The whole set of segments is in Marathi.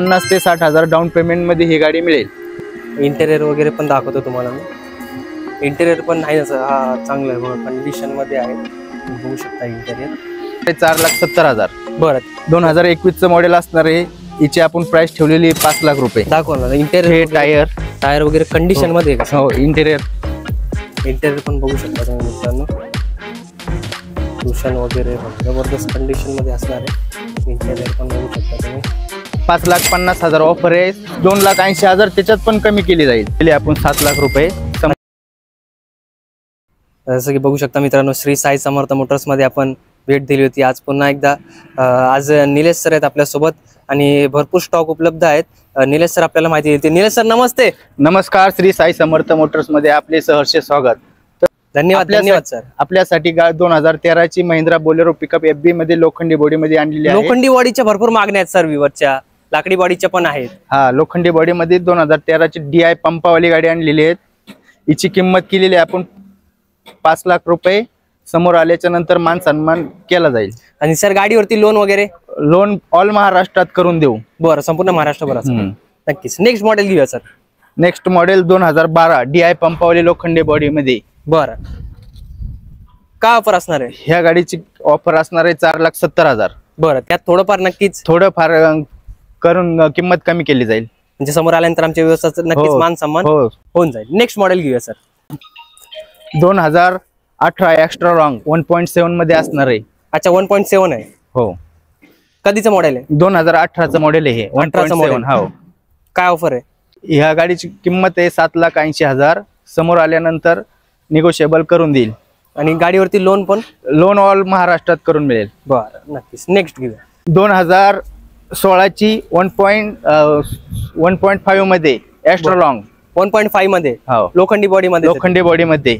50 ते 60,000 डाऊन पेमेंट मध्ये ही गाडी मिळेल. इंटेरियर वगैरे पण दाखवतो तुम्हाला मी. इंटेरियर पण नाही असं चांगलं आहे बघा, कंडिशन मध्ये आहे, बघू शकता इंटेरियर. 4,70,000. बरं, 2021चं मॉडेल असणार आहे. हिची आपण प्राइस ठेवलेली 5 लाख रुपये. दाखवा ना इंटेरियर. टायर वगैरे कंडिशन मध्ये आहे का? हो, इंटेरियर पण बघू शकता तुम्ही मित्रांनो. कुशन वगैरे जबरदस्त कंडिशन मध्ये असणार आहे. इंटेरियर पण बघू शकता तुम्ही. 5,50,000 ऑफर आहे. 2,80,000 त्याच्यात पण कमी केली जाईल. आपण 7 लाख रुपये. जसं की बघू शकता मित्रांनो, श्री साई समर्थ मोटर्स मध्ये आपण भेट दिली होती. आज पुन्हा एकदा आज निलेश सर आहेत आपल्यासोबत आणि भरपूर स्टॉक उपलब्ध आहेत. निलेश सर आपल्याला माहिती देते. निलेश सर नमस्ते. नमस्कार. श्री साई समर्थ मोटर्स मध्ये आपले सहर्ष स्वागत. धन्यवाद सर. आपल्यासाठी 2013ची महिंद्रा बोलेरो पिकअप FB मध्ये लोखंडी बॉडी मध्ये आणलेली आहे. लोखंडी बॉडीच्या भरपूर मागण्या आहेत सर, विवरच्या लाकडी बॉडीच्या पण आहेत. हा, लोखंडी बॉडी मध्ये 2013ची DI पंपावाली गाडी आणलेली आहे. हिची किंमत केलेली आहे आपण 5 लाख रुपये. समोर आल्याच्या नंतर मान सन्मान केला जाईल. आणि सर गाडीवरती लोन वगैरे? लोन ऑल महाराष्ट्रात करून देऊ. बरं, संपूर्ण महाराष्ट्रभर नक्कीच. नेक्स्ट मॉडेल घेऊया सर. नेक्स्ट मॉडेल 2012 DI पंपावाली लोखंडी बॉडी मध्ये. बरं, काय ऑफर असणार आहे? ह्या गाडीची ऑफर असणार आहे 4,70,000. बरं, त्यात थोडंफार नक्कीच थोडंफार करून किंमत कमी केली जाईल. म्हणजे समोर आल्यानंतर आमच्या व्यवस्था नक्कीच मान सन्मान होऊन जाईल. नेक्स्ट मॉडेल घेऊया सर. 2018 एक्स्ट्रा लॉंग 1.7 मध्ये असणार आहे. अच्छा, 1.7 आहे. हो. कधीचं मॉडेल आहे? 2018चं मॉडेल आहे. 1.7. हो. काय ऑफर आहे? ह्या गाडीची किंमत आहे 7,80,000. समोर आल्यानंतर निगोशिएबल करून देईल. आणि गाडीवरती लोन पण? लोन ऑल महाराष्ट्रात करून मिळेल. बरं, नक्कीच. नेक्स्ट घेऊया. 2016ची 1.5 मध्ये एक्स्ट्रा लॉंग. 1.5 मध्ये लोखंडी बॉडी मध्ये. लोखंडी बॉडी मध्ये.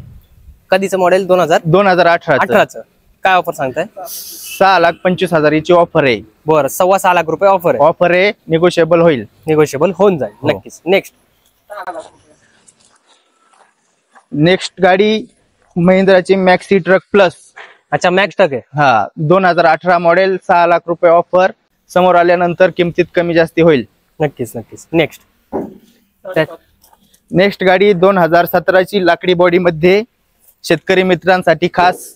कधीचं मॉडेल? 2018चं. काय ऑफर सांगताय? 6,25,000 हिची ऑफर आहे. बरं, 6.25 लाख रुपये ऑफर आहे. निगोशिएबल होईल. निगोशिएबल होऊन जाईल नक्कीच. नेक्स्ट गाडी महिंद्राची मॅक्सी ट्रक प्लस. अच्छा, मॅक्स ट्रक आहे. हा, 2018 मॉडेल. 6 लाख रुपये ऑफर. समोर आल्यानंतर किमतीत कमी जास्ती होईल. नक्कीच. नेक्स्ट गाडी 2017ची लाकडी बॉडी मध्ये शेतकरी मित्रांसाठी खास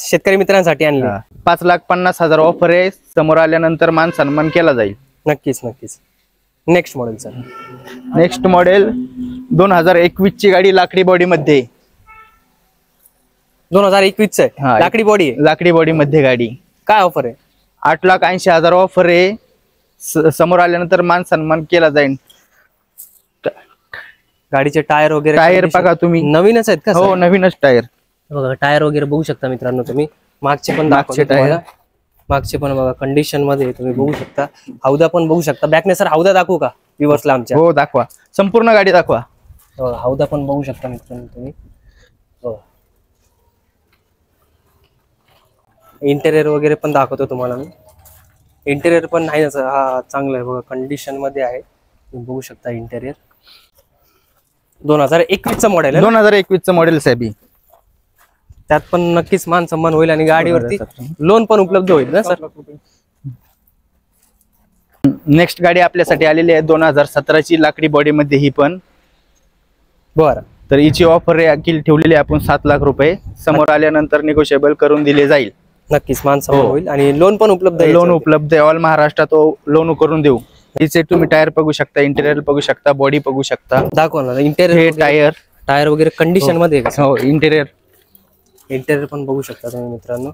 शेतकरी मित्रांसाठी आणली. 5,50,000 ऑफर आहे. समोर आल्यानंतर मान सन्मान केला जाईल. नक्कीच. Next model sir. Next model 2021ची गाडी लाकडी बॉडी मध्ये. 2021 आहे. लाकडी बॉडी आहे. लाकडी बॉडी मध्ये गाडी. काय ऑफर आहे? 8,80,000 ऑफर आहे. समोर आल्यानंतर मान सन्मान केला जाईल. गाडीचे टायर वगैरे? टायर बघा तुम्ही, नवीनच आहेत का? हो, नवीनच टायर. बघा, टायर वगैरे बघू शकता मित्रांनो तुम्ही. मागचे पण बघा कंडिशन मध्ये तुम्ही बघू शकता. हौदा पण बघू शकता. बॅकने सर हौदा दाखवू का व्ह्यूअर्सला आमच्या? हो, दाखवा. संपूर्ण गाडी दाखवा. हौदा पण बघू शकता मित्रांनो तुम्ही. इंटेरियर वगैरे पण दाखवतो तुम्हाला मी. इंटेरियर पण नाही असं चांगलं आहे बघा, कंडिशन मध्ये आहे. तुम्ही बघू शकता इंटेरियर. 2021चं मॉडेल आहे. 2021चं मॉडेल साहेब. त्यात पण नक्कीच मान सन्मान होईल आणि गाडीवरती लोन पण उपलब्ध होईल ना सर? नेक्स्ट गाडी आपल्यासाठी आलेली आहे 2017ची लाकडी बॉडी मध्ये ही पण. बरं, तर हिची ऑफर ठेवलेली आहे आपण 7 लाख रुपये. समोर आल्यानंतर निगोशिएबल करून दिले जाईल. नक्कीच मान सन्मान होईल आणि लोन पण उपलब्ध आहे. लोन उपलब्ध आहे. ऑल महाराष्ट्रात लोन करून देऊ. हिचे तुम्ही टायर बघू शकता, इंटेरियर बघू शकता, बॉडी बघू शकता. दाखवा ना इंटेरियर. टायर वगैरे कंडिशन मध्ये आहे का? हो, इंटेरियर पण बघू शकता तुम्ही मित्रांनो.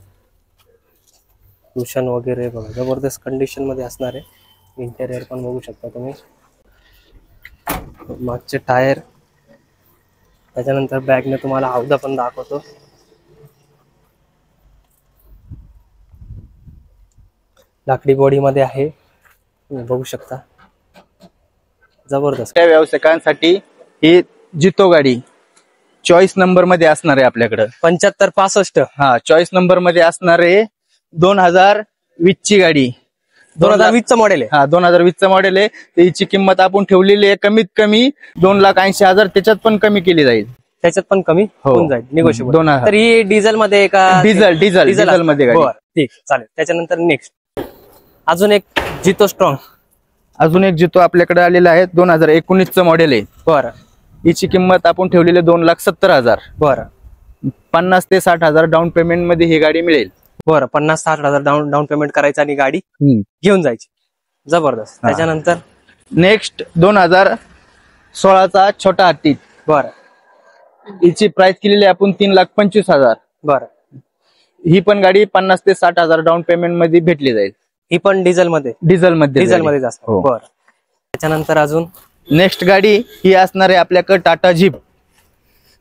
कुशन वगैरे बघा जबरदस्त कंडिशन मध्ये असणार आहे. इंटेरियर पण बघू शकता तुम्ही. मागचे टायर, त्याच्यानंतर बॅगने तुम्हाला हौदा पण दाखवतो. लाकडी बॉडी मध्ये आहे, तुम्ही बघू शकता. जबरदस्त. त्या व्यावसायिकांसाठी ही जितो गाडी चॉईस नंबर मध्ये असणार आहे आपल्याकडे. 7565. हा, चॉईस नंबर मध्ये असणार आहे. 2020ची गाडी. 2020चं मॉडेल आहे. हा, 2020चं मॉडेल आहे. त्याची किंमत आपण ठेवलेली आहे कमीत कमी 2,80,000. त्याच्यात पण कमी केली जाईल. त्याच्यात पण कमी होऊन जाईल निगोशिएबल. तर ही डिझेल मध्ये का? डिझेल मध्ये गाडी. ठीक, चालेल. त्याच्यानंतर नेक्स्ट अजून एक जितो स्ट्रॉंग. अजून एक जितो आपल्याकडे आलेला आहे, 2019चं मॉडेल आहे. बरं हिची किंमत आपण ठेवलेली 2,70,000. बरं 50 ते 60,000 डाऊन पेमेंट मध्ये ही गाडी मिळेल. बरं 50-60,000 डाऊन पेमेंट करायचं आणि गाडी घेऊन जायची. जबरदस्त. हा. त्याच्यानंतर नेक्स्ट 2016चा छोटा हत्ती. बरं हिची प्राइस केलेली आहे आपण 3,25,000. बरं ही पण गाडी 50 ते 60,000 डाऊन पेमेंट मध्ये भेटली जाईल. ही पण डिझेल मध्ये डिझेल मध्ये जास्त. हो. बरं त्याच्यानंतर अजून नेक्स्ट गाडी ही असणार आहे आपल्याकडे टाटा जीप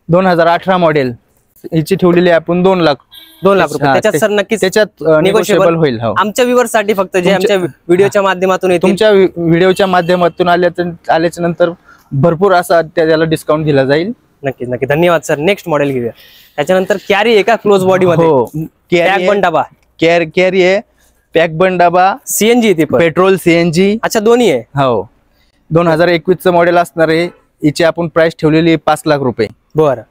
2018 मॉडेल. हिची ठेवलेली आहे आपण 2 लाख. 2 लाख रुपये. त्याच्यात सर नक्कीच त्याच्यात निगोशिएबल होईल. हो. आमच्या व्ह्यूअर्स साठी फक्त जे आमच्या व्हिडिओच्या माध्यमातून येतील. तुमच्या व्हिडिओच्या माध्यमातून आल्याच्या नंतर भरपूर असा त्याला डिस्काउंट दिला जाईल. नक्कीच नक्की. धन्यवाद सर. नेक्स्ट मॉडेल घेऊया. त्याच्यानंतर कॅरी आहे का क्लोज बॉडी मध्ये? हो. पॅक बन डबा. कॅरी आहे, पॅक बन डबा, सीएनजी ती पण. Petrol CNG. अच्छा दोन्ही आहे. हो. 2021चं मॉडेल असणार आहे. हिची आपण प्राइस ठेवलेली आहे 5 लाख रुपये. बरं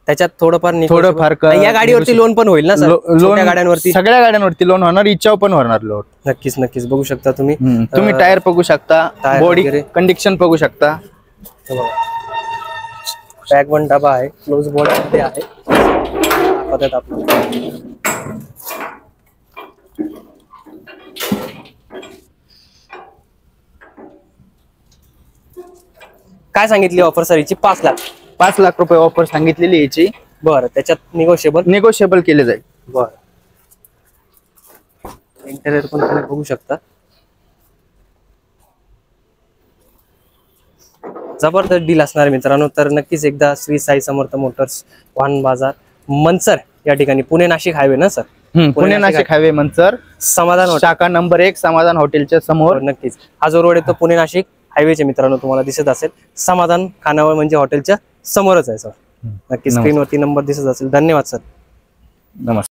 त्याच्यात थोडंफार या गाडीवरती लोन पण होईल ना सर? लोन गाड्यांवरती, सगळ्या गाड्यांवरती लोन होणार, इच्छावर पण होणार लोन. नक्कीच नक्कीच. बघू शकता तुम्ही. तुम्ही टायर बघू शकता, टायर बॉडी वगैरे. कंडिशन बघू शकता. पॅक वन डबा आहे, क्लोज बॉडी मध्ये आहे. दाखवतात आपल्याला. काय सांगितली ऑफर सर हिची? 5 लाख. 5 लाख रुपये ऑफर सांगितलेली याची. बरं त्याच्यात निगोशिएबल केले जाईल. बरं इंटेरियर पण तुम्ही बघू शकता. जबरदस्त डील असणार मित्रांनो. तर नक्कीच एकदा श्री साई समर्थ मोटर्स, वाहन बाजार, मनसर या ठिकाणी, पुणे नाशिक हायवे ना सर? पुणे नाशिक हायवे मंचर, समाधान हॉटेल. शाखा नंबर 1 समाधान हॉटेलच्या समोर. नक्कीच हा जो रोड आहे तो पुणे नाशिक हायवेचे मित्रांनो तुम्हाला दिसत असेल. समाधान खानावळ म्हणजे हॉटेलच्या समोरच आहे सर. नक्की स्क्रीनवरती नंबर दिसत असेल. धन्यवाद सर. नमस्कार.